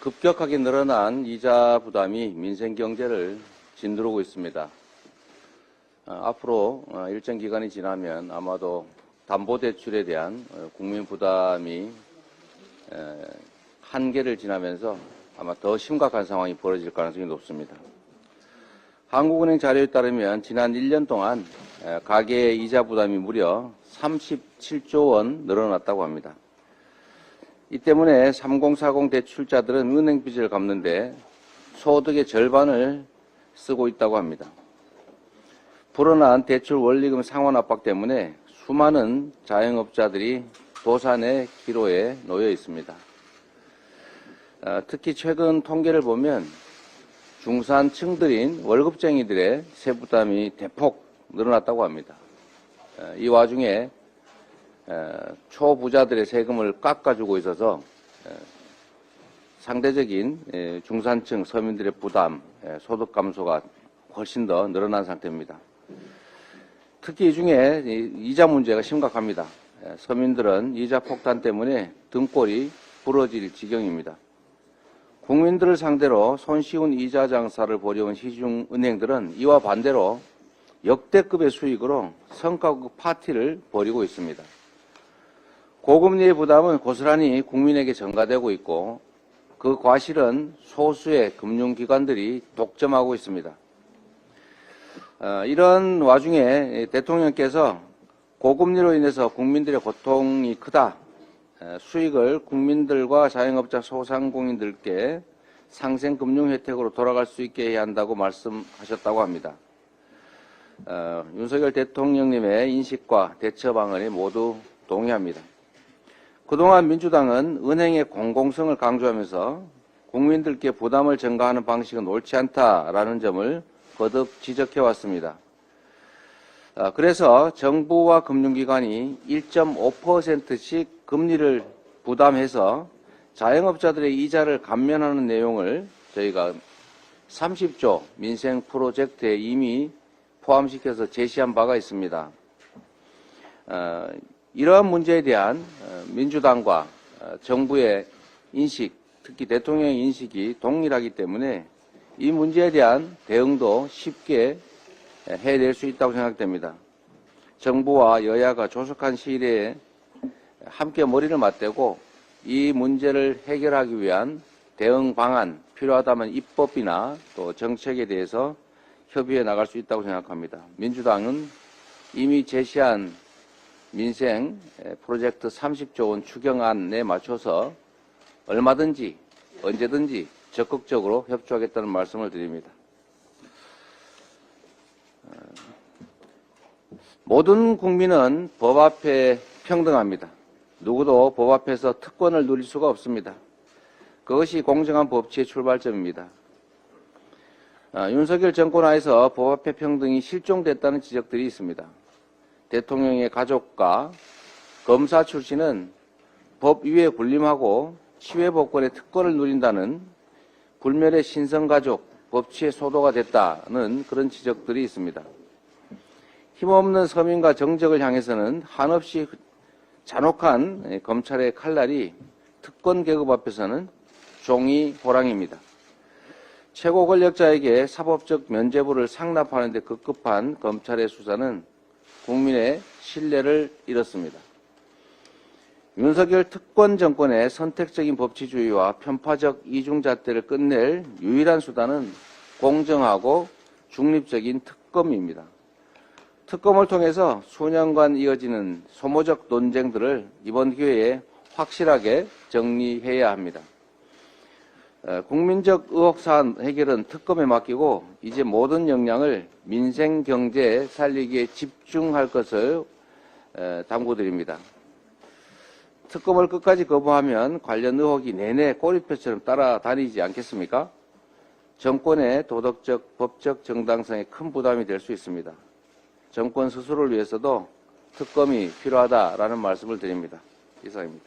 급격하게 늘어난 이자 부담이 민생 경제를 짓누르고 있습니다. 앞으로 일정 기간이 지나면 아마도 담보대출에 대한 국민 부담이 한계를 지나면서 아마 더 심각한 상황이 벌어질 가능성이 높습니다. 한국은행 자료에 따르면 지난 1년 동안 가계의 이자 부담이 무려 37조 원 늘어났다고 합니다. 이 때문에 3040 대출자들은 은행 빚을 갚는데 소득의 절반을 쓰고 있다고 합니다. 불어난 대출 원리금 상환 압박 때문에 수많은 자영업자들이 도산의 기로에 놓여 있습니다. 특히 최근 통계를 보면 중산층들인 월급쟁이들의 세부담이 대폭 늘어났다고 합니다. 이 와중에 초부자들의 세금을 깎아주고 있어서 상대적인 중산층 서민들의 부담, 소득 감소가 훨씬 더 늘어난 상태입니다. 특히 이 중에 이자 문제가 심각합니다. 서민들은 이자 폭탄 때문에 등골이 부러질 지경입니다. 국민들을 상대로 손쉬운 이자 장사를 벌여온 시중은행들은 이와 반대로 역대급의 수익으로 성과급 파티를 벌이고 있습니다. 고금리의 부담은 고스란히 국민에게 전가되고 있고 그 과실은 소수의 금융기관들이 독점하고 있습니다. 이런 와중에 대통령께서 고금리로 인해서 국민들의 고통이 크다, 수익을 국민들과 자영업자 소상공인들께 상생금융 혜택으로 돌아갈 수 있게 해야 한다고 말씀하셨다고 합니다. 윤석열 대통령님의 인식과 대처 방안에 모두 동의합니다. 그동안 민주당은 은행의 공공성을 강조하면서 국민들께 부담을 전가하는 방식은 옳지 않다라는 점을 거듭 지적해왔습니다. 그래서 정부와 금융기관이 1.5%씩 금리를 부담해서 자영업자들의 이자를 감면하는 내용을 저희가 30조 민생 프로젝트에 이미 포함시켜서 제시한 바가 있습니다. 이러한 문제에 대한 민주당과 정부의 인식, 특히 대통령의 인식이 동일하기 때문에 이 문제에 대한 대응도 쉽게 해낼 수 있다고 생각됩니다. 정부와 여야가 조속한 시일 내에 함께 머리를 맞대고 이 문제를 해결하기 위한 대응 방안, 필요하다면 입법이나 또 정책에 대해서 협의해 나갈 수 있다고 생각합니다. 민주당은 이미 제시한 민생 프로젝트 30조 원 추경안에 맞춰서 얼마든지 언제든지 적극적으로 협조하겠다는 말씀을 드립니다. 모든 국민은 법 앞에 평등합니다. 누구도 법 앞에서 특권을 누릴 수가 없습니다. 그것이 공정한 법치의 출발점입니다. 윤석열 정권 하에서 법 앞에 평등이 실종됐다는 지적들이 있습니다. 대통령의 가족과 검사 출신은 법 위에 군림하고 치외법권의 특권을 누린다는 불멸의 신성가족, 법치의 소도가 됐다는 그런 지적들이 있습니다. 힘없는 서민과 정적을 향해서는 한없이 잔혹한 검찰의 칼날이 특권 계급 앞에서는 종이 호랑입니다. 최고 권력자에게 사법적 면죄부를 상납하는 데 급급한 검찰의 수사는 국민의 신뢰를 잃었습니다. 윤석열 특권 정권의 선택적인 법치주의와 편파적 이중잣대를 끝낼 유일한 수단은 공정하고 중립적인 특검입니다. 특검을 통해서 수년간 이어지는 소모적 논쟁들을 이번 기회에 확실하게 정리해야 합니다. 국민적 의혹사안 해결은 특검에 맡기고 이제 모든 역량을 민생 경제 살리기에 집중할 것을 당부드립니다. 특검을 끝까지 거부하면 관련 의혹이 내내 꼬리표처럼 따라다니지 않겠습니까? 정권의 도덕적, 법적 정당성에 큰 부담이 될 수 있습니다. 정권 스스로를 위해서도 특검이 필요하다라는 말씀을 드립니다. 이상입니다.